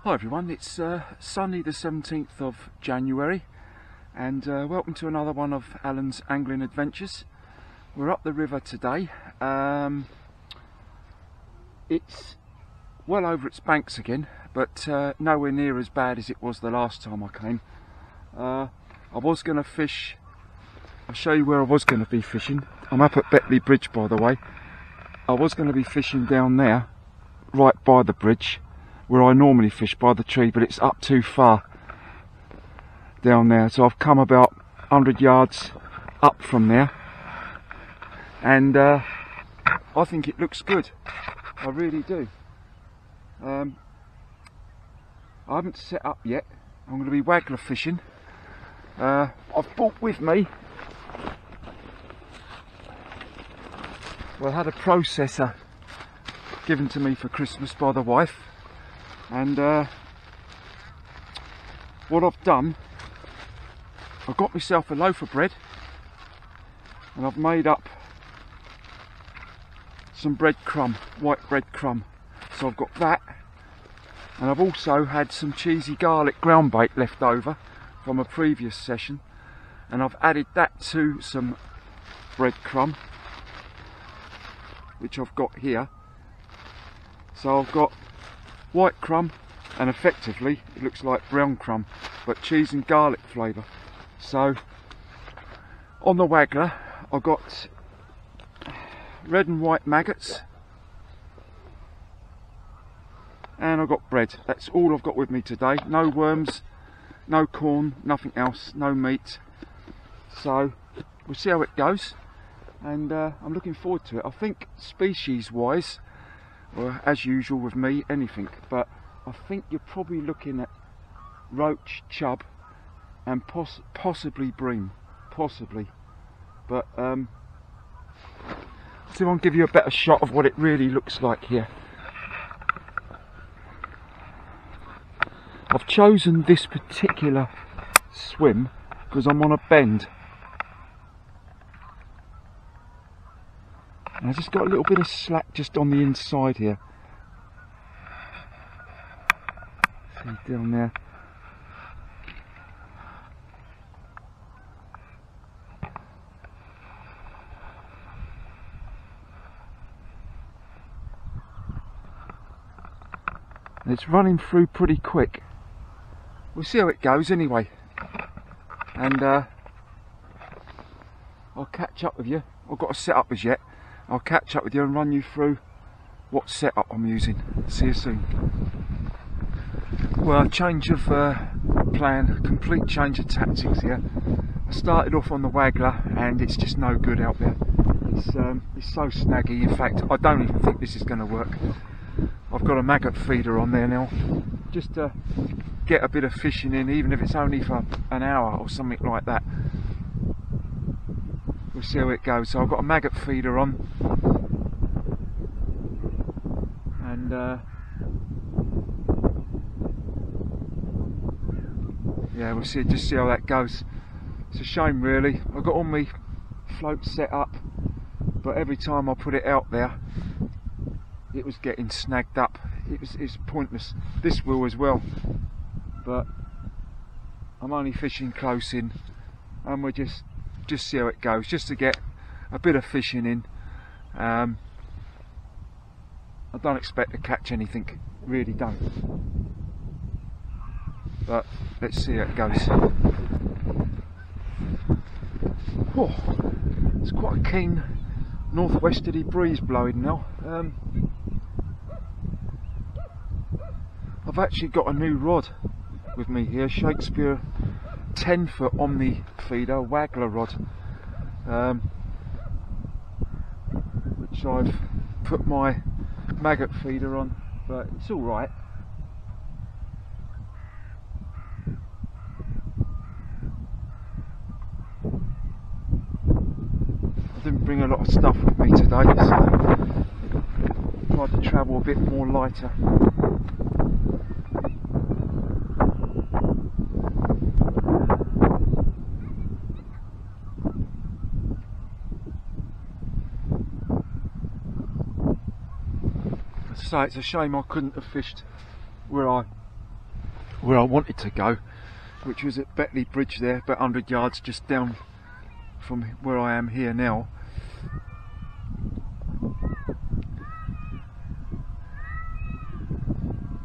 Hi everyone, it's Sunday the 17th of January and welcome to another one of Alan's angling adventures. We're up the river today. It's well over its banks again, but nowhere near as bad as it was the last time I came. I was going to fish. I'll show you where I was going to be fishing. I'm up at Betley Bridge, by the way. I was going to be fishing down there, right by the bridge, where I normally fish by the tree, but it's up too far down there, so I've come about 100 yards up from there, and I think it looks good. I really do. I haven't set up yet. I'm going to be Waggler fishing. I've brought with me, well, I had a processor given to me for Christmas by the wife. And what I've done, I've got myself a loaf of bread and I've made up some breadcrumb, white breadcrumb. So I've got that, and I've also had some cheesy garlic ground bait left over from a previous session, and I've added that to some breadcrumb, which I've got here. So I've got white crumb, and effectively it looks like brown crumb, but cheese and garlic flavour. So on the Waggler I've got red and white maggots, and I've got bread. That's all I've got with me today. No worms, no corn, nothing else, no meat. So we'll see how it goes, and I'm looking forward to it. I think species wise, well, as usual with me, anything, but I think you're probably looking at roach, chub, and possibly bream, possibly. But see if I can give you a better shot of what it really looks like here. I've chosen this particular swim because I'm on a bend. And I just got a little bit of slack just on the inside here. See down there. And it's running through pretty quick. We'll see how it goes anyway. And I'll catch up with you. I've got to set up as yet. I'll catch up with you and run you through what setup I'm using. See you soon. Well, change of plan, complete change of tactics here. I started off on the Waggler and it's just no good out there. It's so snaggy. In fact, I don't even think this is going to work. I've got a maggot feeder on there now, just to get a bit of fishing in, even if it's only for an hour or something like that. We'll see how it goes. So I've got a maggot feeder on, and yeah, we'll see. Just see how that goes. It's a shame, really. I've got all my floats set up, but every time I put it out there, it was getting snagged up. It's pointless. This will as well, but I'm only fishing close in, and we're just see how it goes, just to get a bit of fishing in. I don't expect to catch anything, really don't, but let's see how it goes. Oh, it's quite a keen northwesterly breeze blowing now. I've actually got a new rod with me here, Shakespeare 10-foot Omni feeder Waggler rod, which I've put my maggot feeder on, but it's all right. I didn't bring a lot of stuff with me today, so tried to travel a bit more lighter. So it's a shame I couldn't have fished where I where I wanted to go, which was at Betley Bridge there, about 100 yards just down from where I am here now.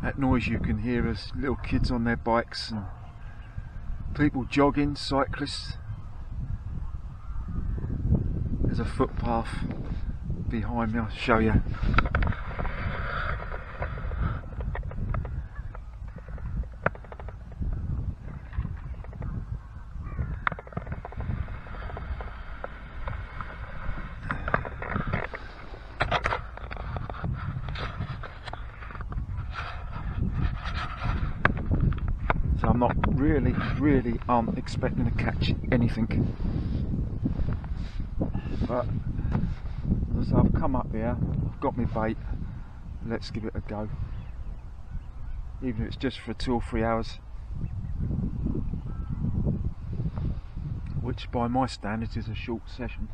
That noise you can hear is little kids on their bikes and people jogging, cyclists. There's a footpath behind me, I'll show you. So I'm not really expecting to catch anything. But as I've come up here, I've got my bait, let's give it a go. Even if it's just for 2 or 3 hours. Which by my standards is a short session.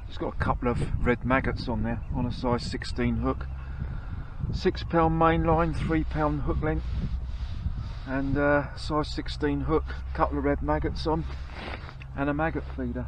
It's got a couple of red maggots on there on a size 16 hook. £6 main line, £3 hook length, and size 16 hook, a couple of red maggots on, and a maggot feeder.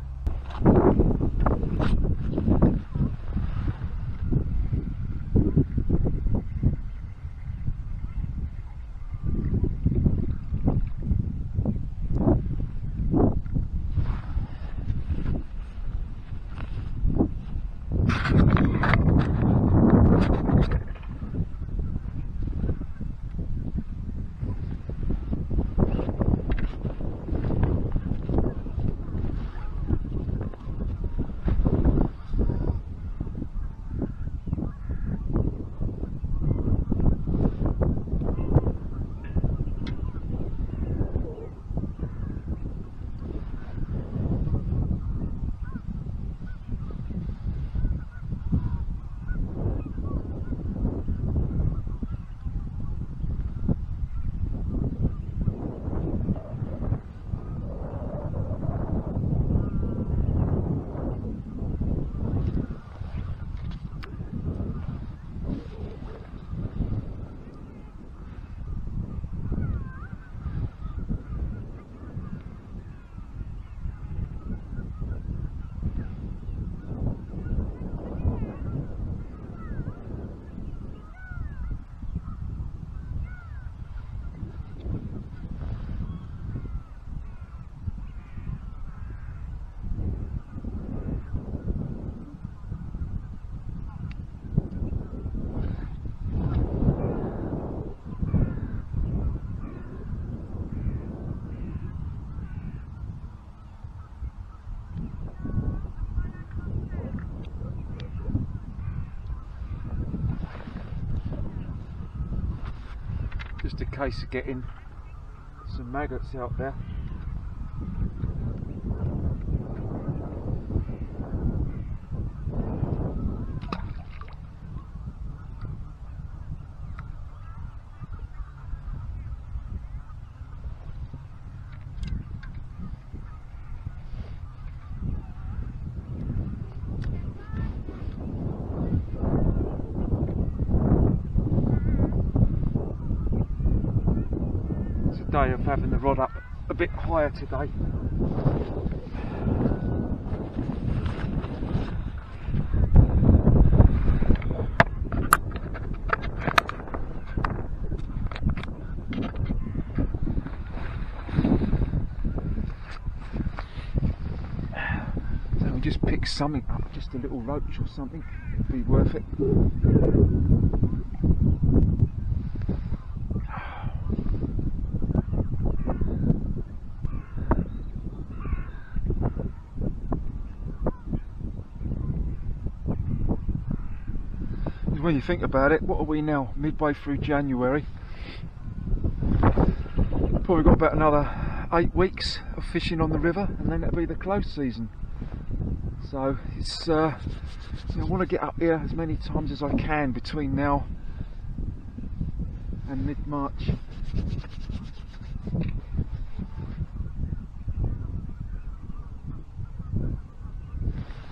Just a case of getting some maggots out there. Day of having the rod up a bit higher today. So we just pick something up, just a little roach or something, it'd be worth it. When you think about it, what are we now? Midway through January. Probably got about another 8 weeks of fishing on the river, and then it'll be the close season. So it's I want to get up here as many times as I can between now and mid-March.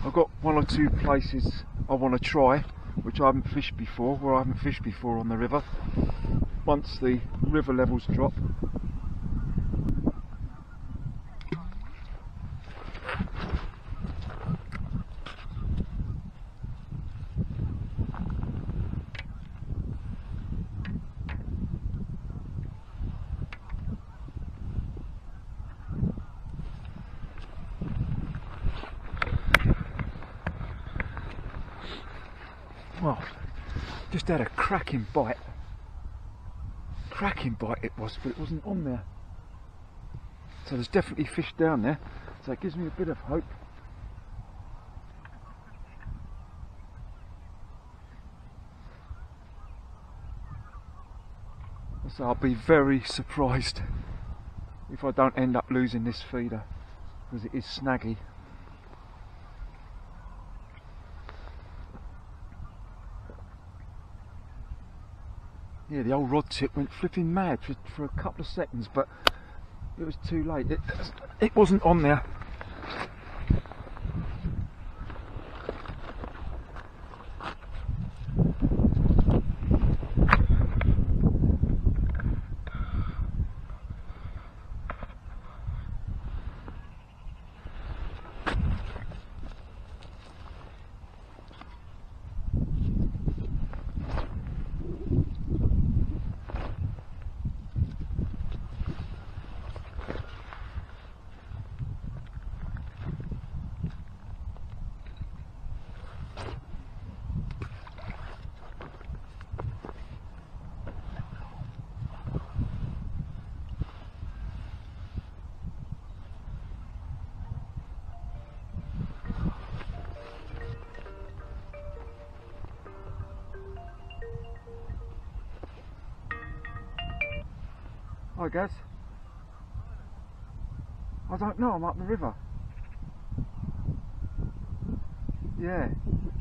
I've got 1 or 2 places I want to try which I haven't fished before, where I haven't fished before on the river, once the river levels drop. Well, just had a cracking bite. Cracking bite it was, but it wasn't on there. So there's definitely fish down there, so it gives me a bit of hope. So I'll be very surprised if I don't end up losing this feeder, because it is snaggy. Yeah, the old rod tip went flipping mad for a couple of seconds, but it was too late. It wasn't on there. Hi Gaz. I don't know, I'm up the river. Yeah.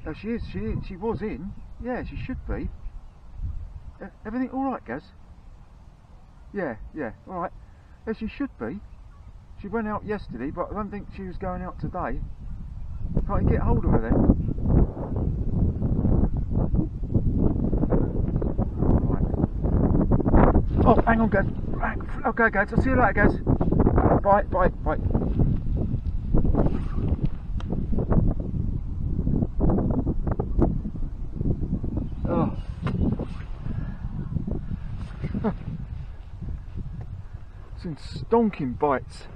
Oh, she is, she was in. Yeah, she should be. Everything alright, Gaz? Yeah, alright. Yeah, she should be. She went out yesterday, but I don't think she was going out today. Can't you get hold of her then? Right. Oh, hang on, Gaz. Okay, Gaz, I'll see you later, Gaz. Bye. Oh. Some stonking bites.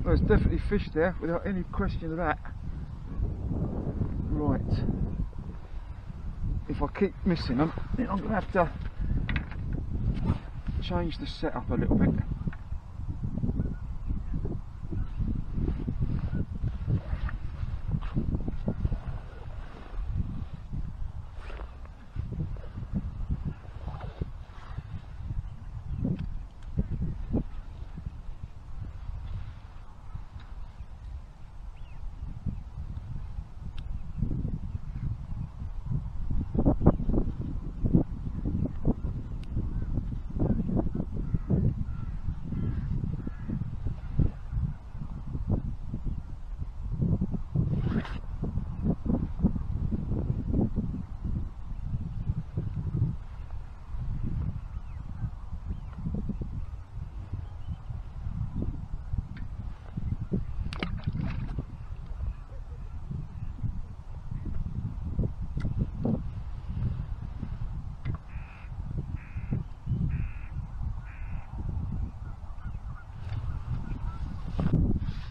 There's definitely fish there, without any question of that. Right. If I keep missing them, then I'm going to have to change the setup a little bit.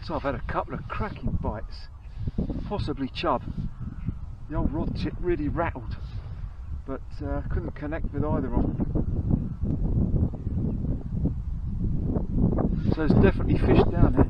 So I've had a couple of cracking bites, possibly chub. The old rod tip really rattled, but couldn't connect with either of them. So there's definitely fish down there.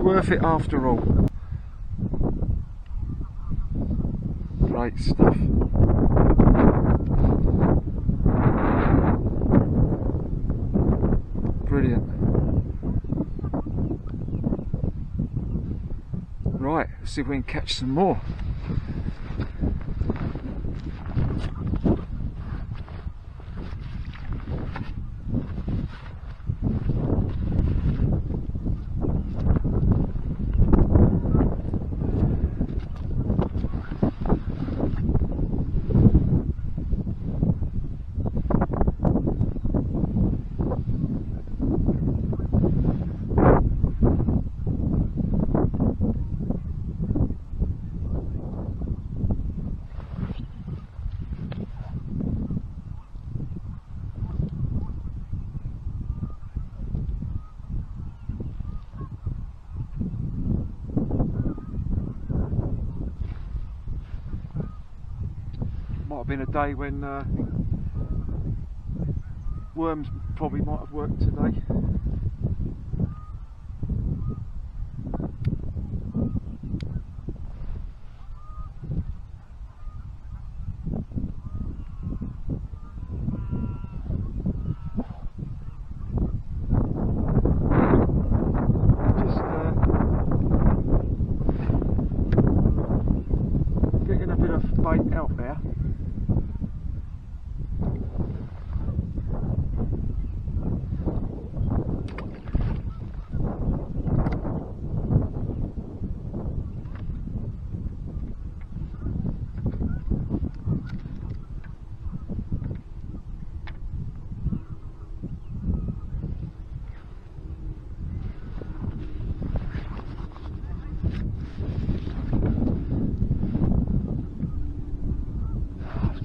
worth it after all. Great stuff. Brilliant. Right, let's see if we can catch some more. Might have been a day when worms probably might have worked today. Just getting a bit of bait out there.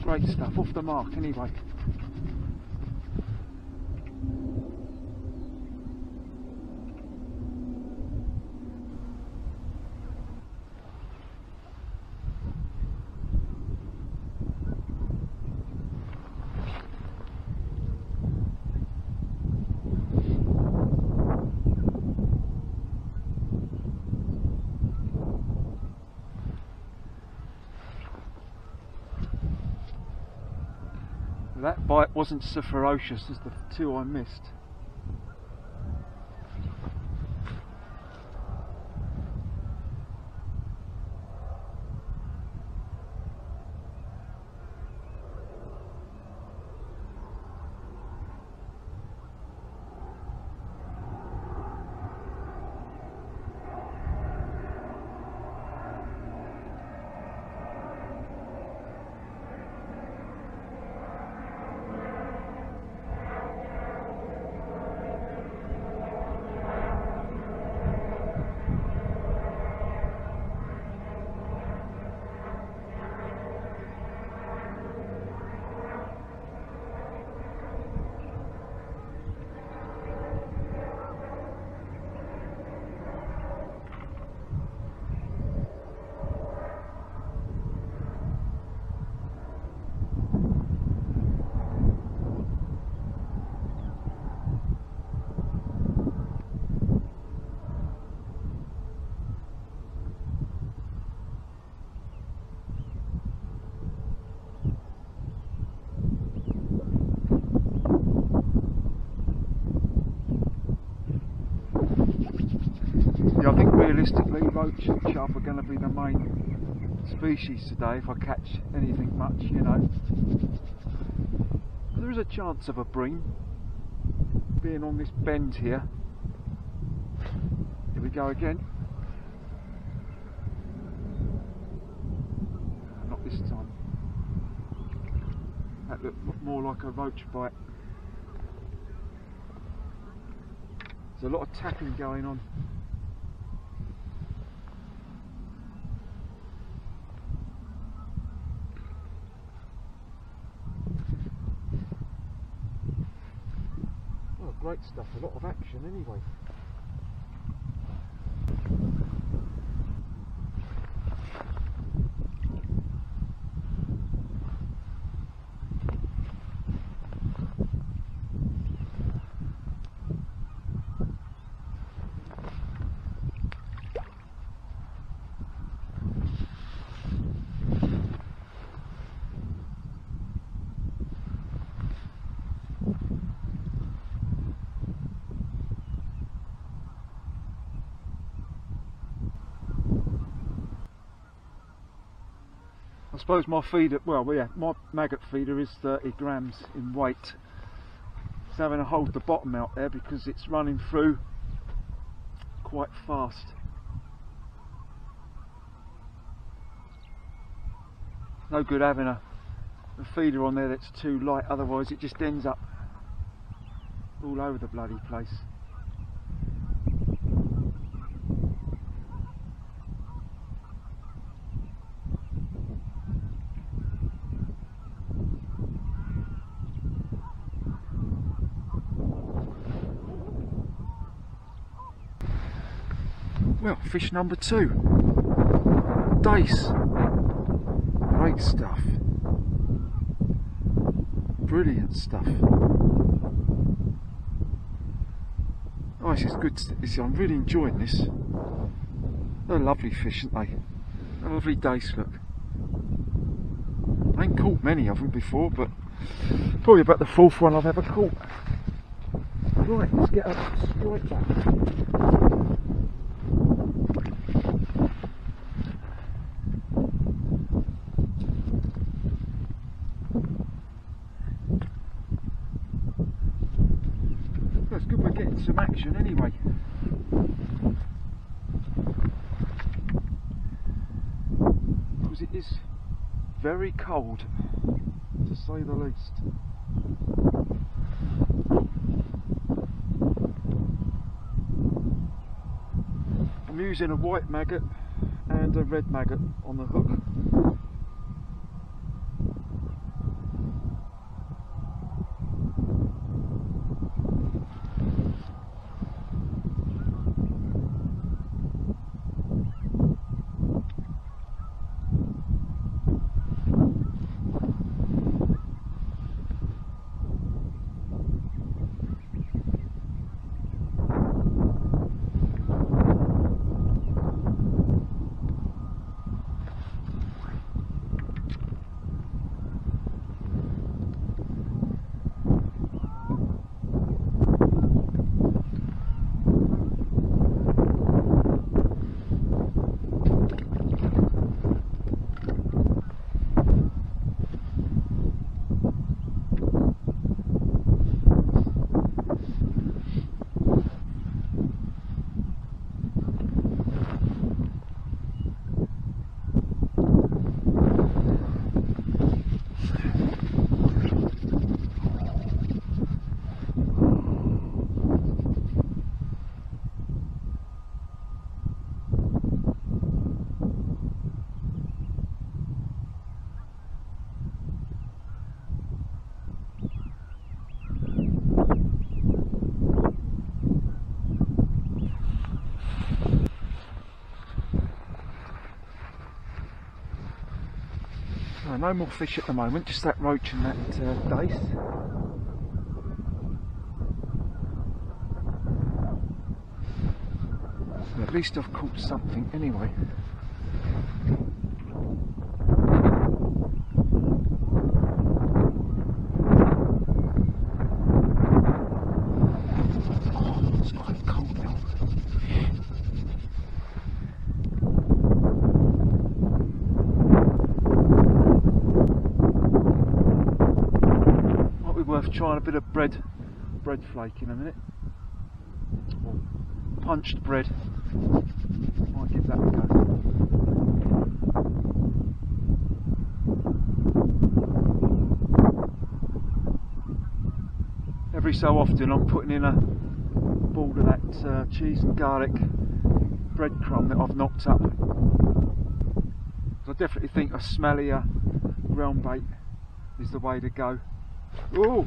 Great stuff, off the mark anyway. That bite wasn't so ferocious as the two I missed. I think realistically roach and chub are going to be the main species today if I catch anything much, you know. There is a chance of a bream being on this bend here. Here we go again. Not this time. That looked more like a roach bite. There's a lot of tapping going on. Great stuff, a lot of action anyway. I suppose my feeder, well yeah, my maggot feeder is 30 grams in weight. It's having to hold the bottom out there because it's running through quite fast. No good having a feeder on there that's too light, otherwise it just ends up all over the bloody place. Well, fish number 2. Dace. Great stuff. Brilliant stuff. Oh, this is good. I'm really enjoying this. They're lovely fish, aren't they? A lovely dace, look. I ain't caught many of them before, but probably about the 4th one I've ever caught. Right, let's get up straight back. It's good we're getting some action anyway. Because it is very cold, to say the least. I'm using a white maggot and a red maggot on the hook. No more fish at the moment, just that roach and that dace. Well, at least I've caught something anyway. Oh, it's quite cold now. Worth trying a bit of bread flake in a minute, or punched bread. Might give that a go. Every so often I'm putting in a ball of that cheese and garlic breadcrumb that I've knocked up. I definitely think a smellier ground bait is the way to go. Oh,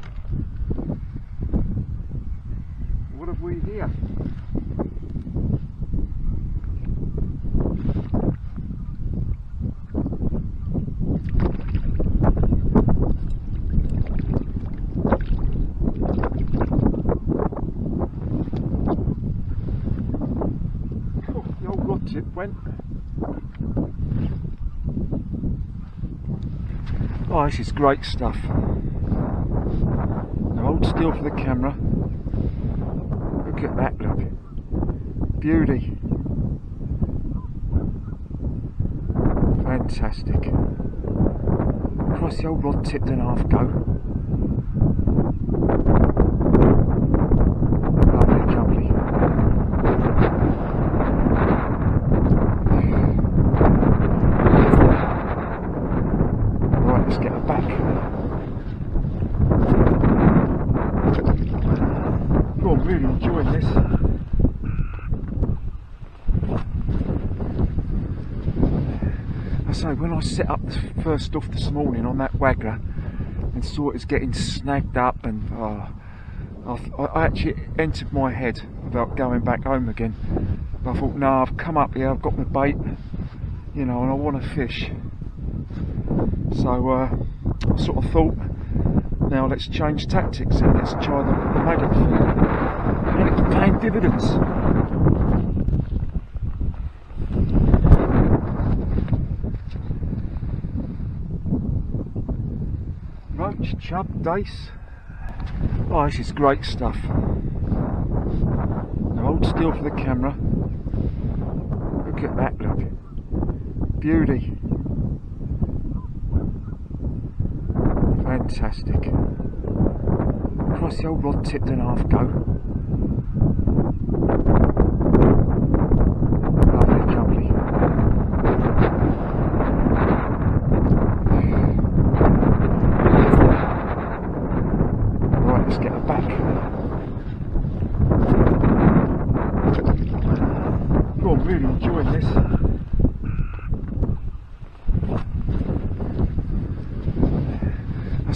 what have we here? Oh, the old rod tip went. Oh, this is great stuff. Hold still for the camera. Look at that, look. Beauty. Fantastic. Christ, the old rod tipped and half go. Lovely jubbly. Right, let's get her back. Oh, I'm really enjoying this. So when I set up first off this morning on that Waggler and saw it was getting snagged up, and I actually entered my head about going back home again. But I thought, no, I've come up here, I've got my bait, you know, and I want to fish. So I sort of thought, now let's change tactics and let's try the maggot feeder, and it's paying dividends. Roach, chub, dace. Oh, this is great stuff. Now hold still for the camera. Look at that, look. Beauty. Fantastic. Christ, the old rod tipped and half go. Lovely jubbly. Right, let's get her back. Oh, I'm really enjoying this.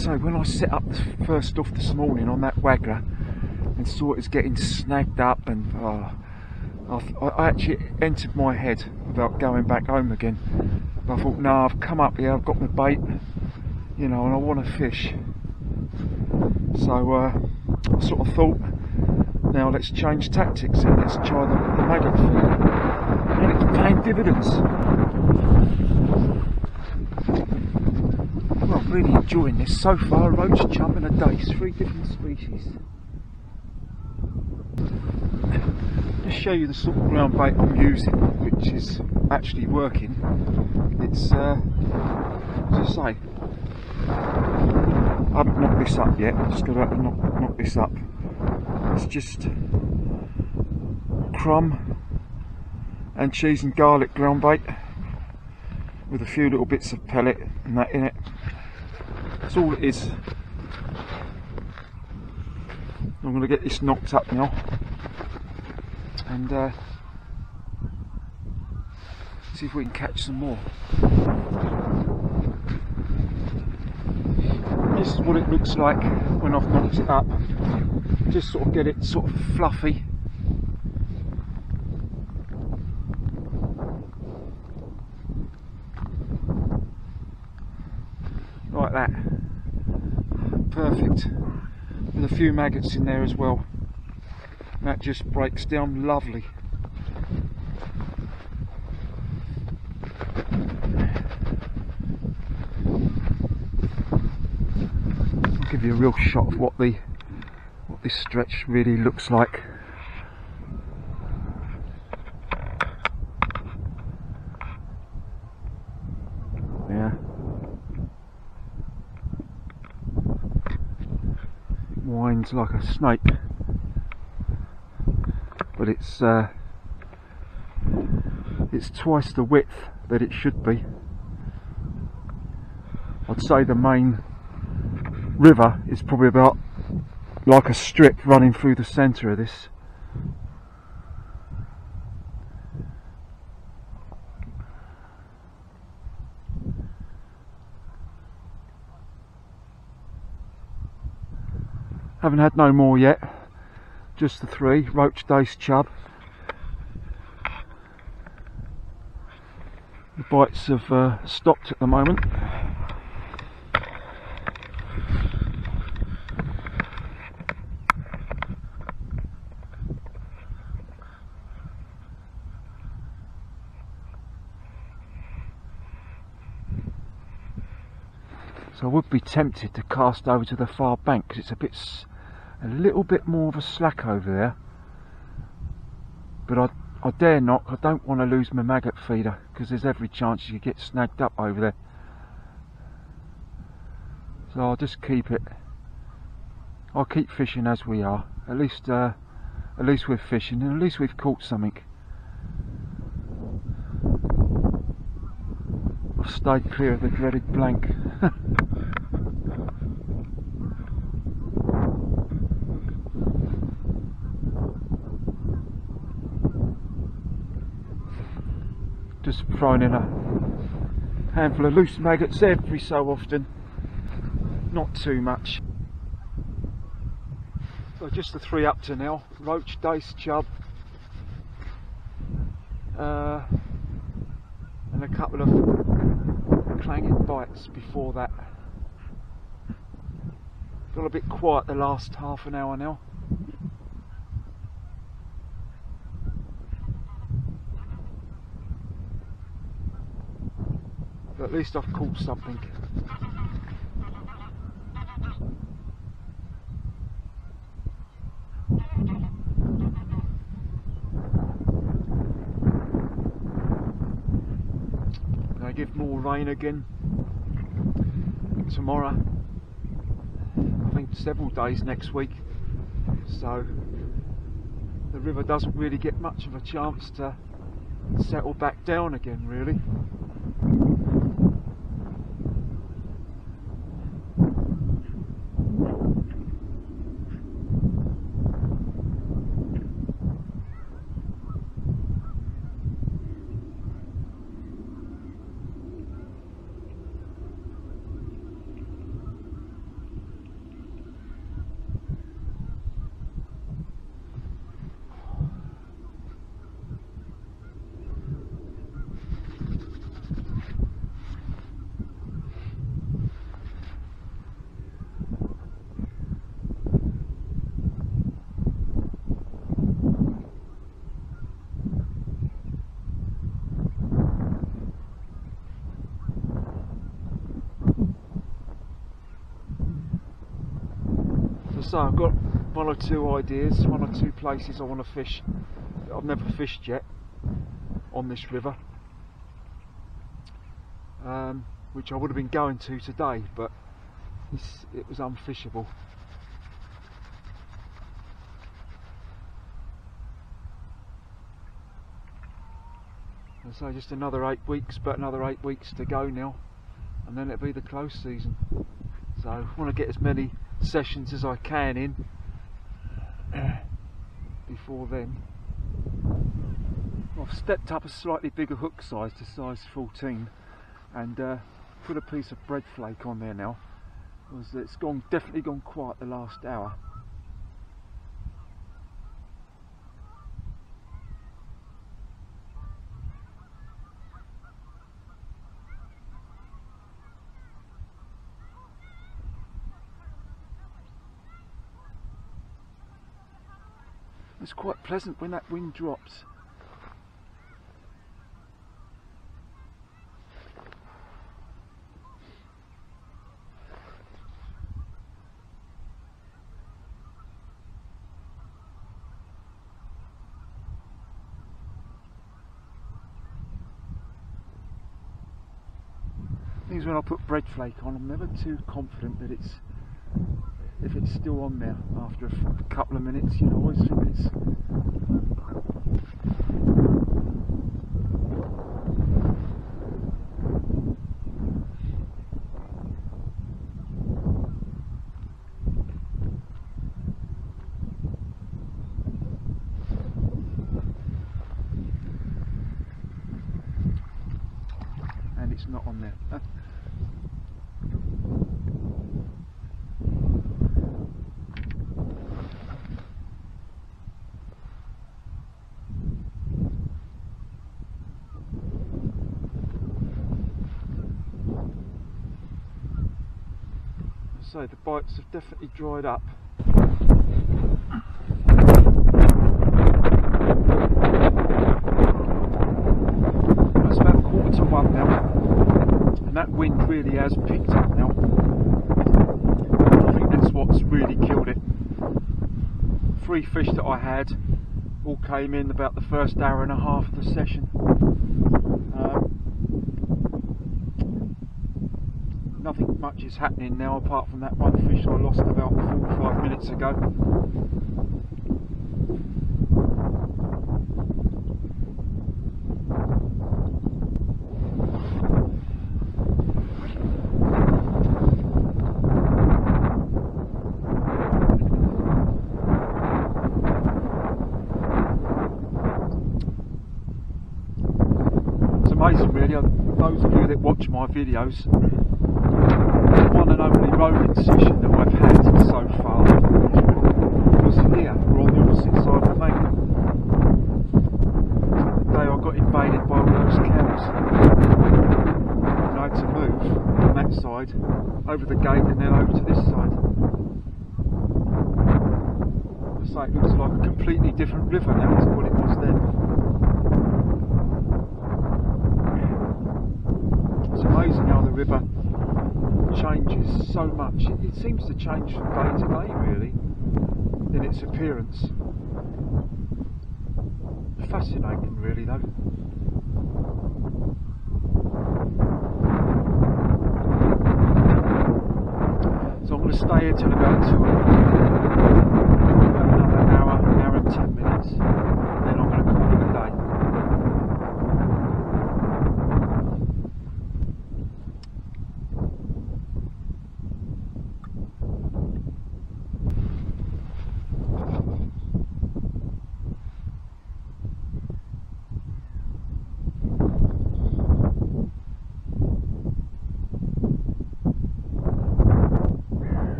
So when I set up first off this morning on that Waggler and saw it was getting snagged up, and I actually entered my head about going back home again. But I thought, no, I've come up here, I've got my bait, you know, and I want to fish. So I sort of thought, now let's change tactics and let's try the maggot feeder, and it's paying dividends. Well, I'm really enjoying this so far. Roach, chub and a dace, 3 different species. Just show you the sort of ground bait I'm using, which is actually working. It's, as I say, I haven't knocked this up yet. I'm just going to knock this up. It's just crumb and cheese and garlic ground bait with a few little bits of pellet and that in it. That's all it is. I'm going to get this knocked up now and see if we can catch some more. This is what it looks like when I've knocked it up. Just sort of get it sort of fluffy. Like that. Perfect. With a few maggots in there as well. That just breaks down lovely. I'll give you a real shot of what this stretch really looks like. Yeah. It winds like a snake, but it's twice the width that it should be. I'd say the main river is probably about like a strip running through the centre of this. Haven't had no more yet, just the 3, roach, dace, chub. The bites have stopped at the moment. So I would be tempted to cast over to the far bank because it's a little bit more of a slack over there, but I dare not. I don't want to lose my maggot feeder because there's every chance you get snagged up over there. So I'll just keep it. I'll keep fishing as we are. At least we're fishing, and at least we've caught something. I've stayed clear of the dreaded blank. Just throwing in a handful of loose maggots every so often, not too much. So just the three up to now: roach, dace, chub, and a couple of clanging bites before that. Got a bit quiet the last half an hour now. But at least I've caught something. Gonna give more rain again tomorrow. I think several days next week. So the river doesn't really get much of a chance to settle back down again, really. So I've got one or two ideas, one or two places I want to fish that I've never fished yet on this river, which I would have been going to today, but it was unfishable. And so just another 8 weeks, but another 8 weeks to go now, and then it'll be the close season. So I want to get as many sessions as I can in before then. I've stepped up a slightly bigger hook size to size 14 and put a piece of bread flake on there now, because it's definitely gone quiet the last hour. It's quite pleasant when that wind drops. Things when I put bread flake on, I'm never too confident that if it's still on there after a couple of minutes, you know, I always think it's... and it's not on there. So the bites have definitely dried up. It's about 1:45 now, and that wind really has picked up now. I think that's what's really killed it. 3 fish that I had all came in about the first hour and a half of the session. nothing much is happening now apart from that one fish I lost about 45 minutes ago. Amazing really, those of you that watch my videos, the one and only rolling session that I've had so far was here, we're on the opposite side of the Maggot. The day I got invaded by all those cows and I had to move from that side over the gate and then over to this side. I say it looks like a completely different river now to what it was then. It's amazing how the river changes so much. It seems to change from day to day really in its appearance. Fascinating really though. So I'm going to stay here till about 2 another hour and 10 minutes, and then I'm going to call it a day.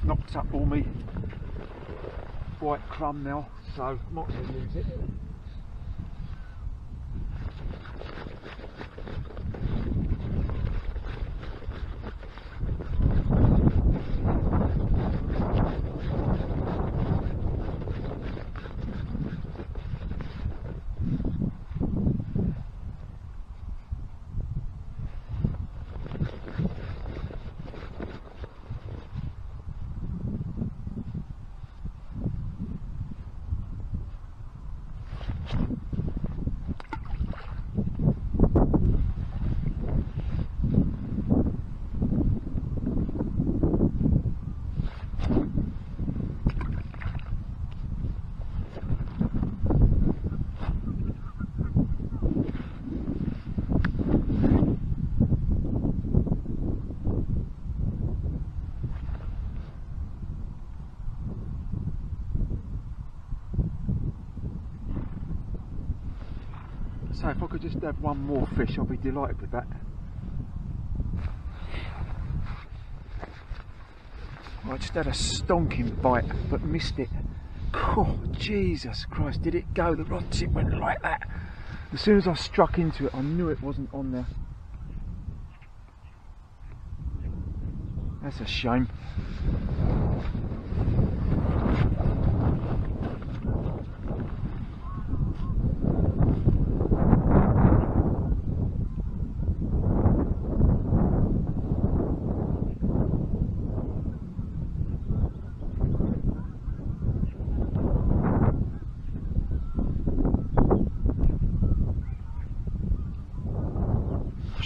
Knocked up all me white crumb now, so I'm not going to lose it. So if I could just have one more fish, I'll be delighted with that. I just had a stonking bite, but missed it. Oh, Jesus Christ, did it go? The rod tip went like that. As soon as I struck into it, I knew it wasn't on there. That's a shame.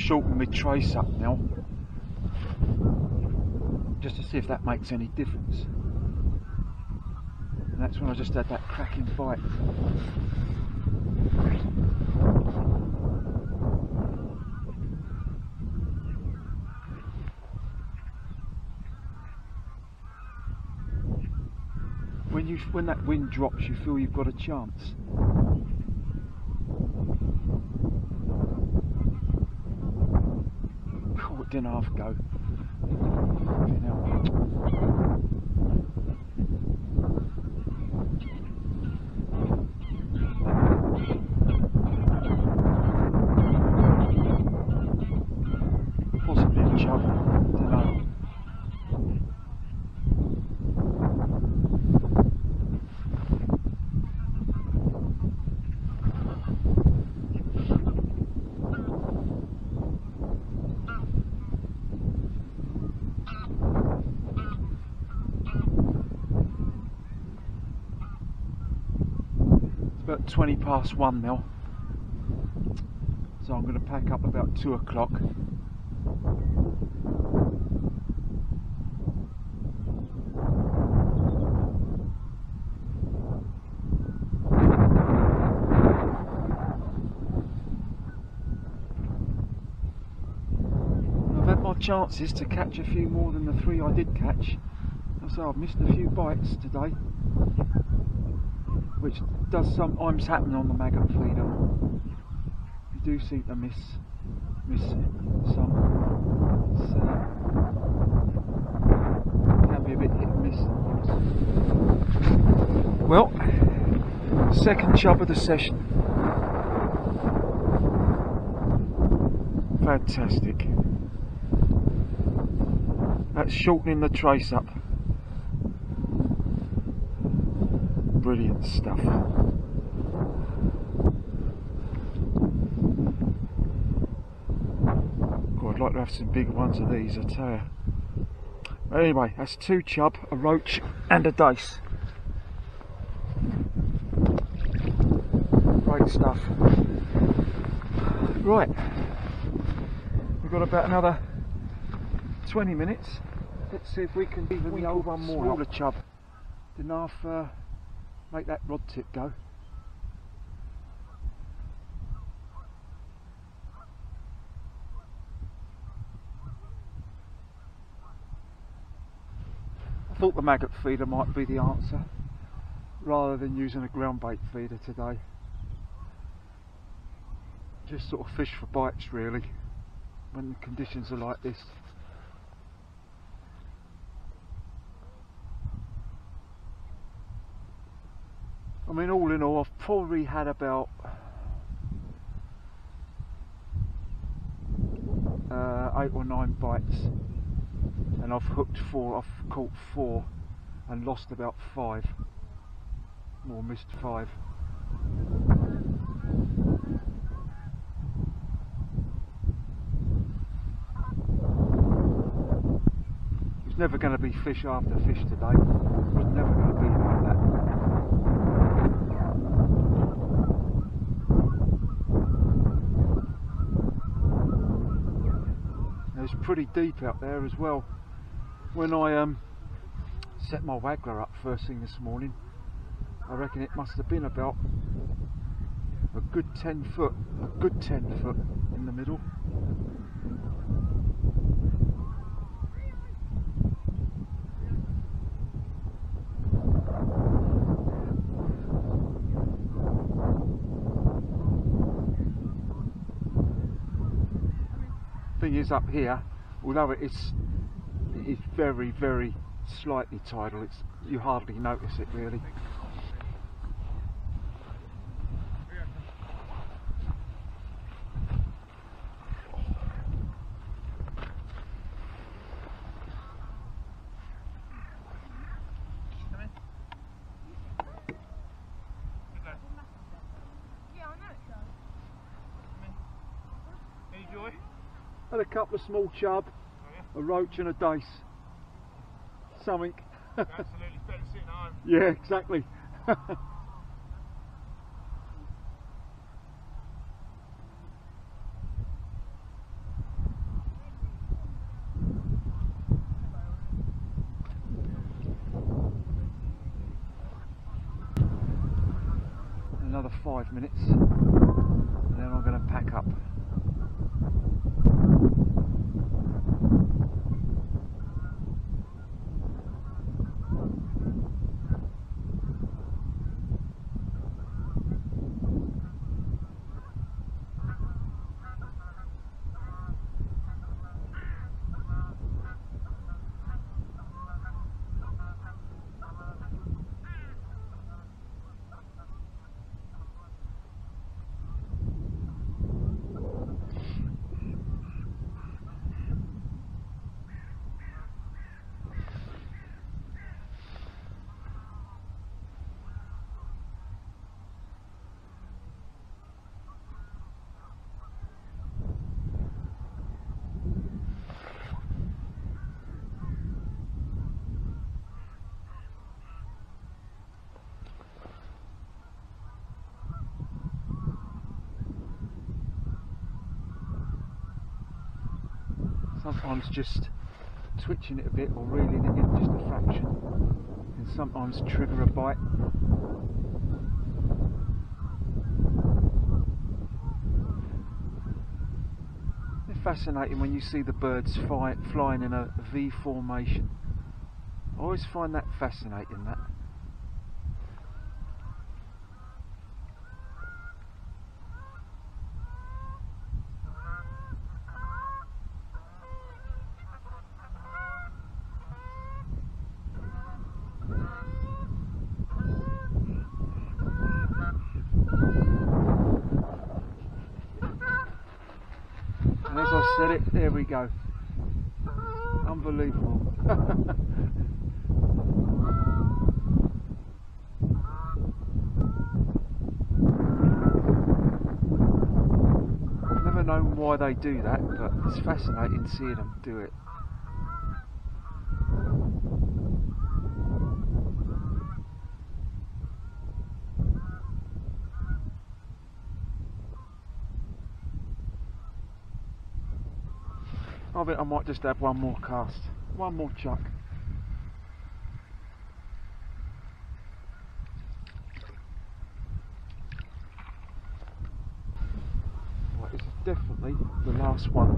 shorten my trace up now, just to see if that makes any difference. And that's when I just had that cracking bite. When that wind drops, you feel you've got a chance. Oh, it didn't half go. Possibly a chub. Don't know. About 20 past 1 now, so I'm going to pack up about 2 o'clock. I've had my chances to catch a few more than the 3 I did catch, so I've missed a few bites today, which does sometimes happen on the maggot feeder. You do seem to miss some. It's, can be a bit hit and miss sometimes. Well, second chub of the session. Fantastic. That's shortening the trace up. Brilliant stuff. God, I'd like to have some big ones of these, I tell you. Anyway, that's 2 chub, a roach and a dace. Great stuff. Right, we've got about another 20 minutes. Let's see if we can even the old one more. Smaller chub. Didn't half make that rod tip go. I thought the maggot feeder might be the answer, rather than using a ground bait feeder today. Just sort of fish for bites really, when the conditions are like this. I mean, all in all, I've probably had about 8 or 9 bites, and I've hooked 4. I've caught 4 and lost about 5, or missed 5. It's never going to be fish after fish today. It's never going to be like that. It's pretty deep out there as well. When I set my Waggler up first thing this morning, I reckon it must have been about a good 10 foot in the middle. Thing is, up here, although it's very, very slightly tidal, you hardly notice it really. Had a couple of small chub, a roach and a dace. Something. Absolutely better sitting home. Yeah, exactly. another 5 minutes, and then I'm going to pack up. Sometimes just twitching it a bit or reeling it in just a fraction can sometimes trigger a bite. It's fascinating when you see the birds flying in a V formation. I always find that fascinating, that. And as I said it, there we go. Unbelievable. I've never known why they do that, but it's fascinating seeing them do it. I think I might just have one more cast, one more chuck. Right, this is definitely the last one.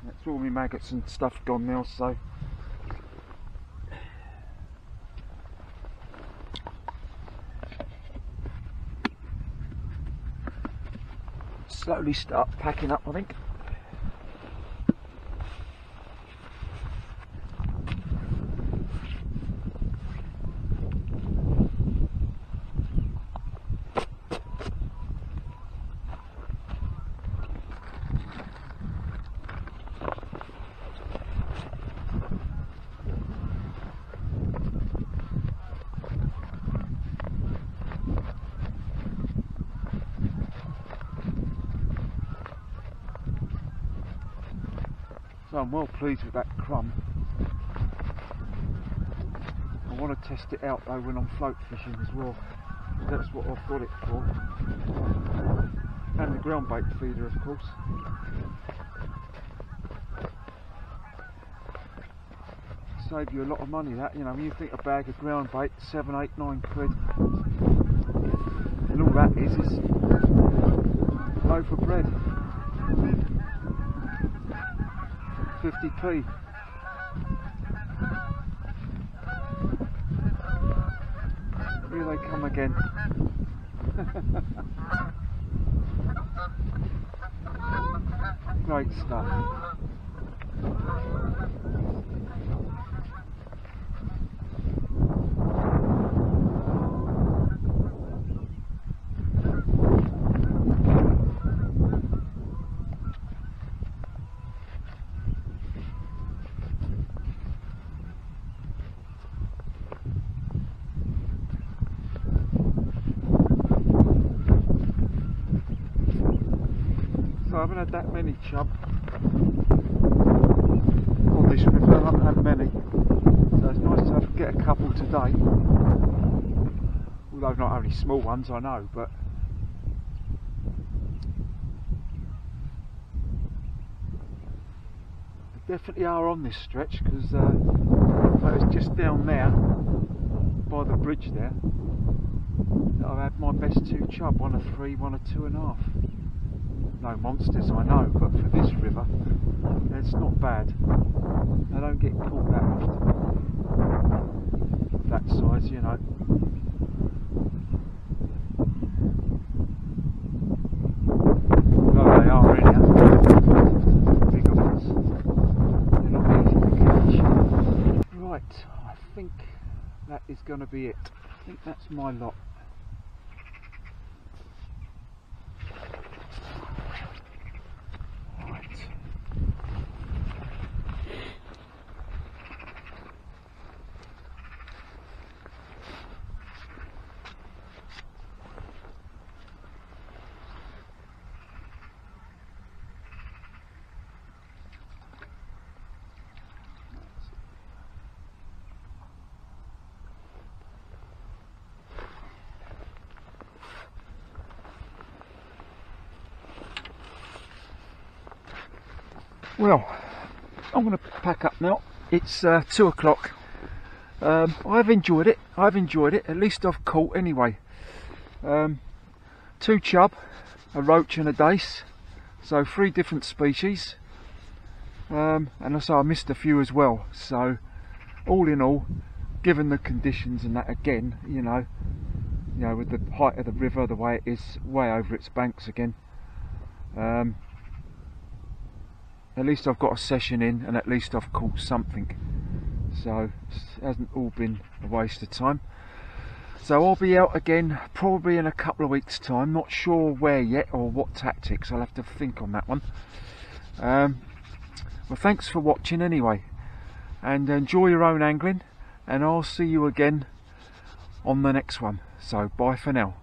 That's all my maggots and stuff gone now, so slowly start packing up, I think. So I'm well pleased with that crumb. I want to test it out though when I'm float fishing as well. That's what I've got it for. And the ground bait feeder, of course. Save you a lot of money, that, you know, when you think a bag of ground bait, 7, 8, 9 quid. And all that is a loaf of bread. 50p. Here they come again. Great stuff. haven't had that many chub on this river. I haven't had many, so it's nice to get a couple today. Although not only small ones, I know, but they definitely are on this stretch, because it's just down there by the bridge there that I've had my best 2 chub, one of 3, one of 2.5. No monsters, I know, but for this river, it's not bad. They don't get caught that often, of that size, you know. Well, they are in here. Bigger ones. They're not easy to catch. Right, I think that is going to be it. I think that's my lot. Well, I'm going to pack up now. It's 2 o'clock. I've enjoyed it. At least I've caught anyway. 2 chub, a roach and a dace. So 3 different species. And also I missed a few as well. So all in all, given the conditions and that, again, you know, with the height of the river, the way it is, way over its banks again. At least I've got a session in, and at least I've caught something, so it hasn't all been a waste of time. So I'll be out again probably in a couple of weeks' time, not sure where yet or what tactics. I'll have to think on that one. Well, thanks for watching anyway, and enjoy your own angling, and I'll see you again on the next one. So bye for now.